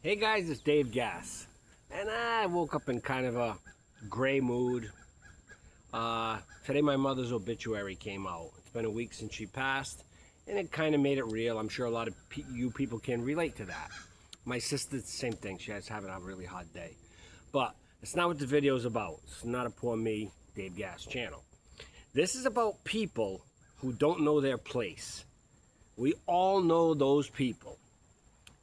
Hey guys, it's Dave Gass, and I woke up in kind of a gray mood. Today my mother's obituary came out. It's been a week since she passed, and it kind of made it real. I'm sure a lot of you people can relate to that. My sister's the same thing. She's having a really hard day. But it's not what the video is about. It's not a poor me, Dave Gass channel. This is about people who don't know their place. We all know those people.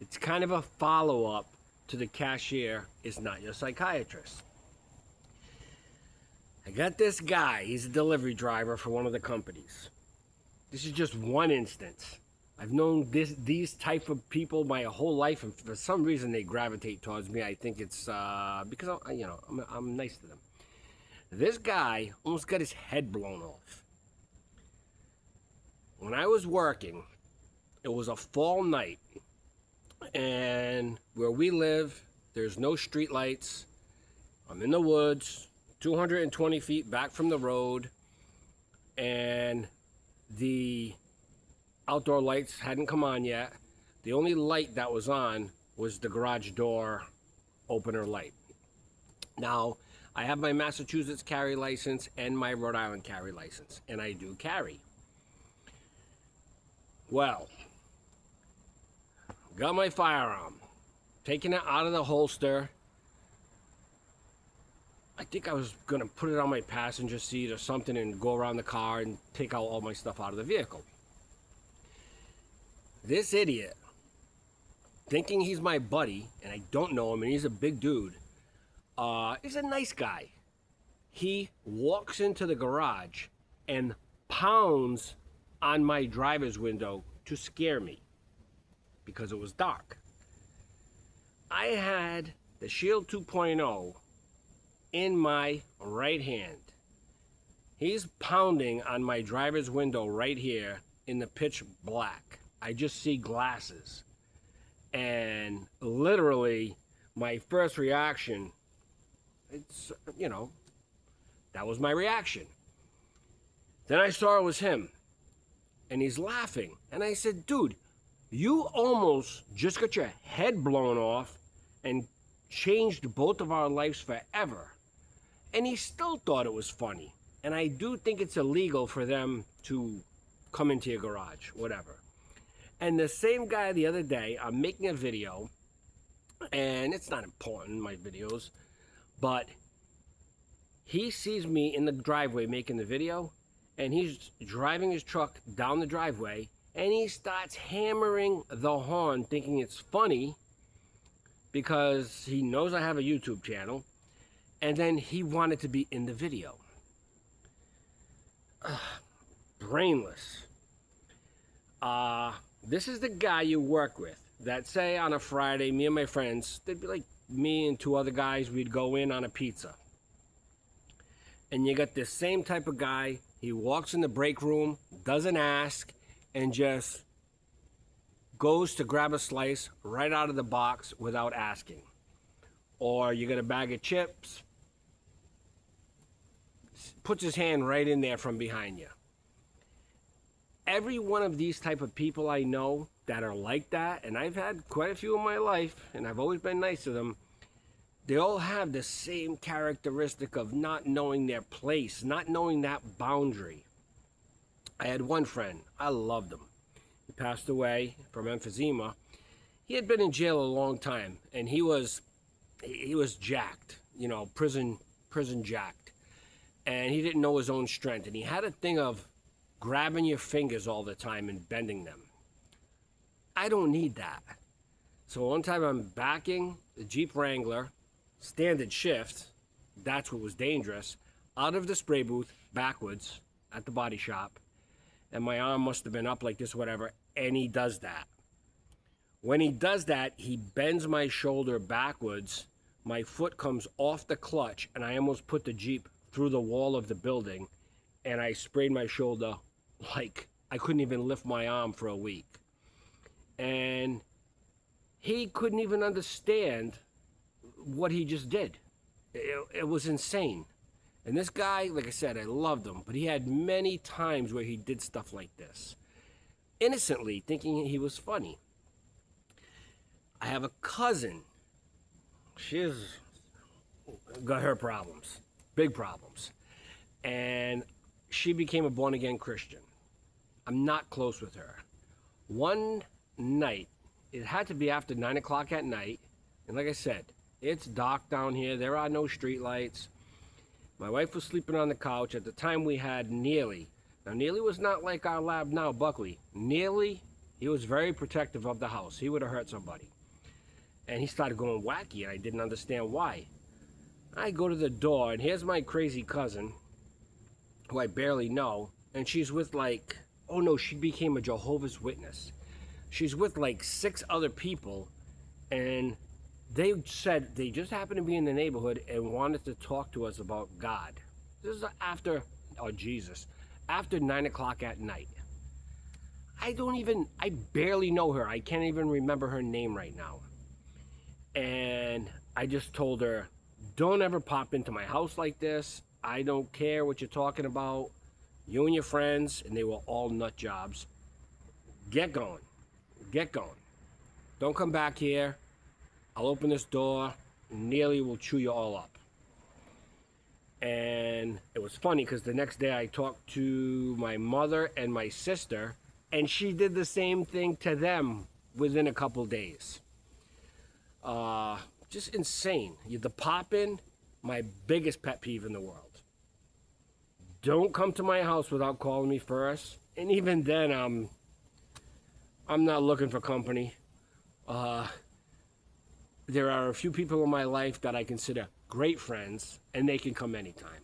It's kind of a follow-up to the cashier is not your psychiatrist. I got this guy. He's a delivery driver for one of the companies. This is just one instance. I've known these type of people my whole life, and for some reason they gravitate towards me. I think it's because I'm nice to them. This guy almost got his head blown off. When I was working, it was a fall night. And where we live, there's no street lights. I'm in the woods, 220 feet back from the road, and the outdoor lights hadn't come on yet. The only light that was on was the garage door opener light. Now, I have my Massachusetts carry license and my Rhode Island carry license, and I do carry. Well, got my firearm, taking it out of the holster. I think I was gonna put it on my passenger seat or something and go around the car and take out all my stuff out of the vehicle. This idiot, thinking he's my buddy, and I don't know him, and he's a big dude, he's a nice guy. He walks into the garage and pounds on my driver's window to scare me, because it was dark. I had the Shield 2.0 in my right hand. He's pounding on my driver's window right here in the pitch black. I just see glasses. And literally, my first reaction, that was my reaction. Then I saw it was him. And he's laughing. And I said, dude, you almost just got your head blown off and changed both of our lives forever. And he still thought it was funny. And I do think it's illegal for them to come into your garage, whatever. And the same guy the other day, I'm making a video, and it's not important, my videos, but he sees me in the driveway making the video, and he's driving his truck down the driveway, and he starts hammering the horn, thinking it's funny because he knows I have a YouTube channel, and then he wanted to be in the video. Brainless. This is the guy you work with that, say on a Friday, me and my friends, they'd be like me and two other guys, we'd go in on a pizza. And you got this same type of guy, he walks in the break room, doesn't ask, and just goes to grab a slice right out of the box without asking. Or you get a bag of chips, puts his hand right in there from behind you. Every one of these type of people I know that are like that, and I've had quite a few in my life, and I've always been nice to them, they all have the same characteristic of not knowing their place, not knowing that boundary. I had one friend, I loved him. He passed away from emphysema. He had been in jail a long time, and he was jacked, prison jacked. And he didn't know his own strength, and he had a thing of grabbing your fingers all the time and bending them. I don't need that. So one time I'm backing the Jeep Wrangler, standard shift, that's what was dangerous, out of the spray booth, backwards, at the body shop, and my arm must have been up like this, whatever, and he does that. When he does that, he bends my shoulder backwards, my foot comes off the clutch, and I almost put the Jeep through the wall of the building, and I sprayed my shoulder like I couldn't even lift my arm for a week. And he couldn't even understand what he just did. It was insane. And this guy, like I said, I loved him, but he had many times where he did stuff like this, innocently thinking he was funny. I have a cousin she's got her problems, big problems. And she became a born again Christian. I'm not close with her. One night, it had to be after 9 o'clock at night. And like I said, it's dark down here. There are no street lights. My wife was sleeping on the couch. At the time, we had Neely. Now, Neely was not like our lab now, Buckley. Neely, he was very protective of the house. He would have hurt somebody. And he started going wacky, and I didn't understand why. I go to the door, and here's my crazy cousin, who I barely know, and she's with like, oh no, she became a Jehovah's Witness. She's with like 6 other people, and they said they just happened to be in the neighborhood and wanted to talk to us about God. This is after, or Jesus, after 9 o'clock at night. I barely know her. I can't even remember her name right now. And I just told her, don't ever pop into my house like this. I don't care what you're talking about. You and your friends, and they were all nut jobs. Get going. Get going. Don't come back here. I'll open this door. Nearly will chew you all up. And it was funny because the next day I talked to my mother and my sister, and she did the same thing to them within a couple days. Just insane. The pop-in, my biggest pet peeve in the world. Don't come to my house without calling me first. And even then, I'm not looking for company. There are a few people in my life that I consider great friends, and they can come anytime.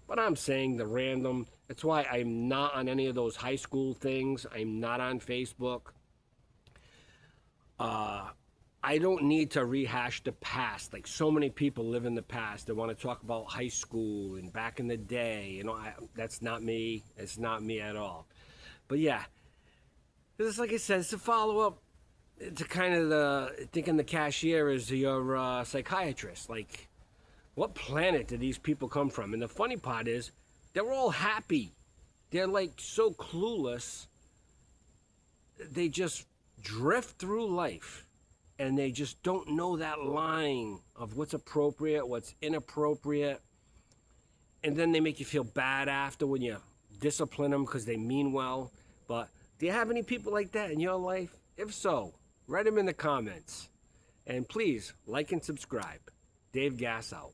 But I'm saying the random. That's why I'm not on any of those high school things. I'm not on Facebook. I don't need to rehash the past. Like so many people live in the past. They want to talk about high school and back in the day. You know, that's not me. It's not me at all. But yeah, this is like I said, it's a follow-up to kind of thinking the cashier is your psychiatrist. Like, what planet did these people come from? And the funny part is, they're all happy. They're like so clueless. They just drift through life. And they just don't know that line of what's appropriate, what's inappropriate. And then they make you feel bad after when you discipline them because they mean well. But do you have any people like that in your life? If so, write them in the comments. And please, like and subscribe. Dave Gass out.